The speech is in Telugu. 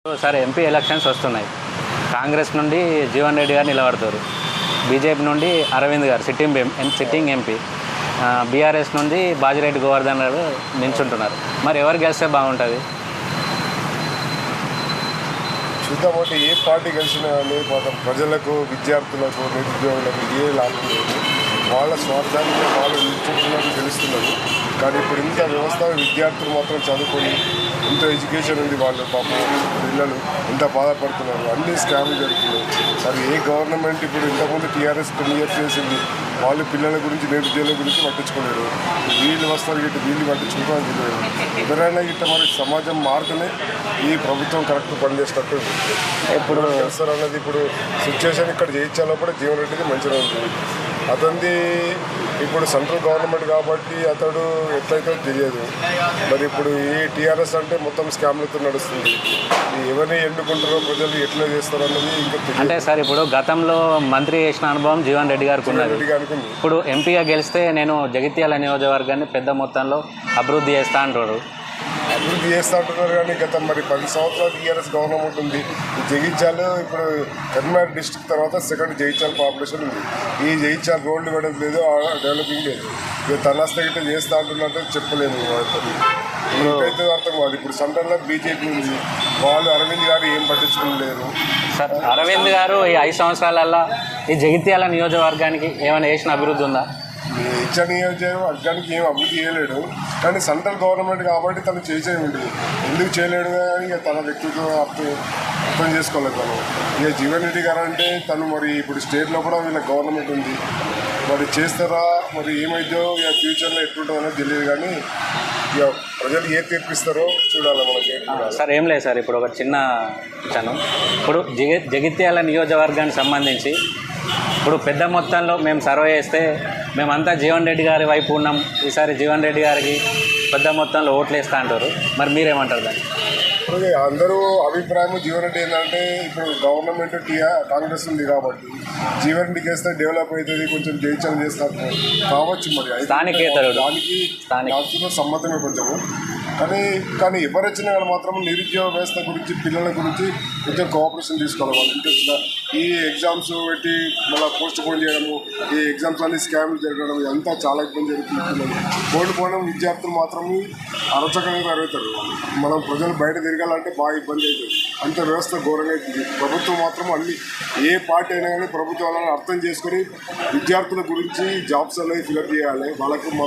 సరే, ఎంపీ ఎలక్షన్స్ వస్తున్నాయి. కాంగ్రెస్ నుండి జీవన్ రెడ్డి గారు నిలబడతారు. బీజేపీ నుండి అరవింద్ గారు సిట్టింగ్ ఎంపీ, బీఆర్ఎస్ నుండి బాజిరెడ్డి గోవర్ధన్ గారు నిల్చుంటున్నారు. మరి ఎవరు గెలిస్తే బాగుంటుంది? చూద్దాం. అంటే ఏ పార్టీ గెలిచినా కానీ పాపం ప్రజలకు, విద్యార్థులకు, నిరుద్యోగులకు ఏ లాభం లేదు. వాళ్ళ స్వార్థానికి వాళ్ళు నిల్చుంటున్నట్టు తెలుస్తున్నారు. కానీ ఇప్పుడు ఇంత వ్యవస్థ, విద్యార్థులు మాత్రం చదువుకొని ఇంత ఎడ్యుకేషన్ ఉంది, వాళ్ళు పాపం పిల్లలు ఇంత బాధపడుతున్నారు. అన్ని స్కామ్లు జరుగుతున్నాయి. మరి ఏ గవర్నమెంట్ ఇప్పుడు ఇంతకుముందు టీఆర్ఎస్ 10 years చేసింది, వాళ్ళు పిల్లల గురించి, నిరుద్యోగుల గురించి పట్టించుకోలేరు. వీళ్ళు వస్తారు గిట్ట వీళ్ళు పట్టించుకుంటామని తెలియదు. ఎవరైనా గిట్ట మరి సమాజం మారుతూనే ఈ ప్రభుత్వం కరెక్ట్ పనిచేసినట్టు ఇప్పుడు సార్ అన్నది. ఇప్పుడు సిచ్యువేషన్ ఇక్కడ చేయించాలో కూడా జీవన్ రెడ్డికి మంచిగా ఉంటుంది. అతనిది ఇప్పుడు సెంట్రల్ గవర్నమెంట్ కాబట్టి అతడు ఎట్లయితే తెలియదు. మరి ఇప్పుడు ఈ టీఆర్ఎస్ అంటే మొత్తం స్కామ్లతో నడుస్తుంది. ఎవరిని ఎన్నుకుంటారో ప్రజలు ఎట్లా చేస్తారో అన్నది ఇంకా తెలియదు. అంటే సార్, ఇప్పుడు గతంలో మంత్రి చేసిన అనుభవం జీవన్ రెడ్డి గారికి ఉన్నది. ఇప్పుడు ఎంపీగా గెలిస్తే నేను జగిత్యాల నియోజకవర్గాన్ని పెద్ద మొత్తంలో అభివృద్ధి చేస్తా అంటారు. అభివృద్ధి చేస్తూ ఉంటున్నారు. కానీ గత మరి 10 సంవత్సరాలు టీఆర్ఎస్ గవర్నమెంట్ ఉంది. ఈ జగిత్యాల ఇప్పుడు కరీంనగర్ డిస్ట్రిక్ట్ తర్వాత సెకండ్ జగిత్యాల పాపులేషన్ ఉంది. ఈ జగిత్యాల రోడ్లు వేయడం లేదు, డెవలపింగ్ లేదు. ఇక తనస్త గిట్ట చేస్తూ ఉంటున్నట్టు చెప్పలేము. అయితే అర్థం కాదు. ఇప్పుడు సెంట్రల్లో బీజేపీ ఉంది, వాళ్ళు అరవింద్ గారు ఏం పట్టించుకోలేరు. సార్, అరవింద్ గారు ఈ 5 సంవత్సరాలల్లో ఈ జగిత్యాల నియోజకవర్గానికి ఏమైనా చేసిన అభివృద్ధి ఉందా? ఇచ్చా నియోజకవర్గానికి ఏం అభివృద్ధి చేయలేడు. కానీ సెంట్రల్ గవర్నమెంట్ కాబట్టి తను చేసేయండి. ఎందుకు చేయలేడు కానీ ఇక తన వ్యక్తిత్వం అర్థం చేసుకోలేదు తను. ఇక జీవన్ రెడ్డి గారు అంటే తను మరి ఇప్పుడు స్టేట్లో కూడా వీళ్ళ గవర్నమెంట్ ఉంది. మరి చేస్తారా, మరి ఏమైందో ఇక ఫ్యూచర్లో ఎట్లుంటుందో అనేది తెలియదు. కానీ ఇక ప్రజలు ఏ తీర్పిస్తారో చూడాలి మనకి. సార్, ఏం లేదు సార్, ఇప్పుడు ఒక చిన్న విషయం. ఇప్పుడు జగిత్యాల నియోజకవర్గానికి సంబంధించి ఇప్పుడు పెద్ద మొత్తంలో మేము సర్వే చేస్తే మేమంతా జీవన్ రెడ్డి గారి వైపు ఉన్నాం, ఈసారి జీవన్ రెడ్డి గారికి పెద్ద మొత్తంలో ఓట్లు వేస్తా అంటారు. మరి మీరేమంటారు దాన్ని? ఇప్పుడు అందరూ అభిప్రాయం జీవన్ రెడ్డి ఏంటంటే ఇప్పుడు గవర్నమెంట్ కాంగ్రెస్ ఉంది కాబట్టి జీవన్ రెడ్డికి వేస్తే డెవలప్ అవుతుంది, కొంచెం జయించడం చేస్తారు కావచ్చు. మరి దానికి సమ్మతమే కొంచెము. కానీ ఎవరు వచ్చినా కానీ మాత్రం నిరుద్యోగ వ్యవస్థ గురించి, పిల్లల గురించి కొంచెం కోఆపరేషన్ తీసుకోవాలి. వాళ్ళు ఇంటి వచ్చిన ఈ ఎగ్జామ్స్ పెట్టి మళ్ళీ పోస్ట్ పోన్ చేయడము, ఈ ఎగ్జామ్స్ అన్ని స్కామ్లు జరగడం, ఇదంతా చాలా ఇబ్బంది జరుగుతుంది. కోల్పోవడం విద్యార్థులు మాత్రం అరచకంగా జరుగుతారు. మనం ప్రజలు బయట తిరగాలంటే బాగా ఇబ్బంది అవుతుంది. అంత వ్యవస్థ ఘోరంగా అవుతుంది. ప్రభుత్వం మాత్రం అన్ని ఏ పార్టీ అయినా కానీ ప్రభుత్వాలను అర్థం చేసుకొని విద్యార్థుల గురించి జాబ్స్ అనేవి ఫిలప్ చేయాలి. వాళ్ళకు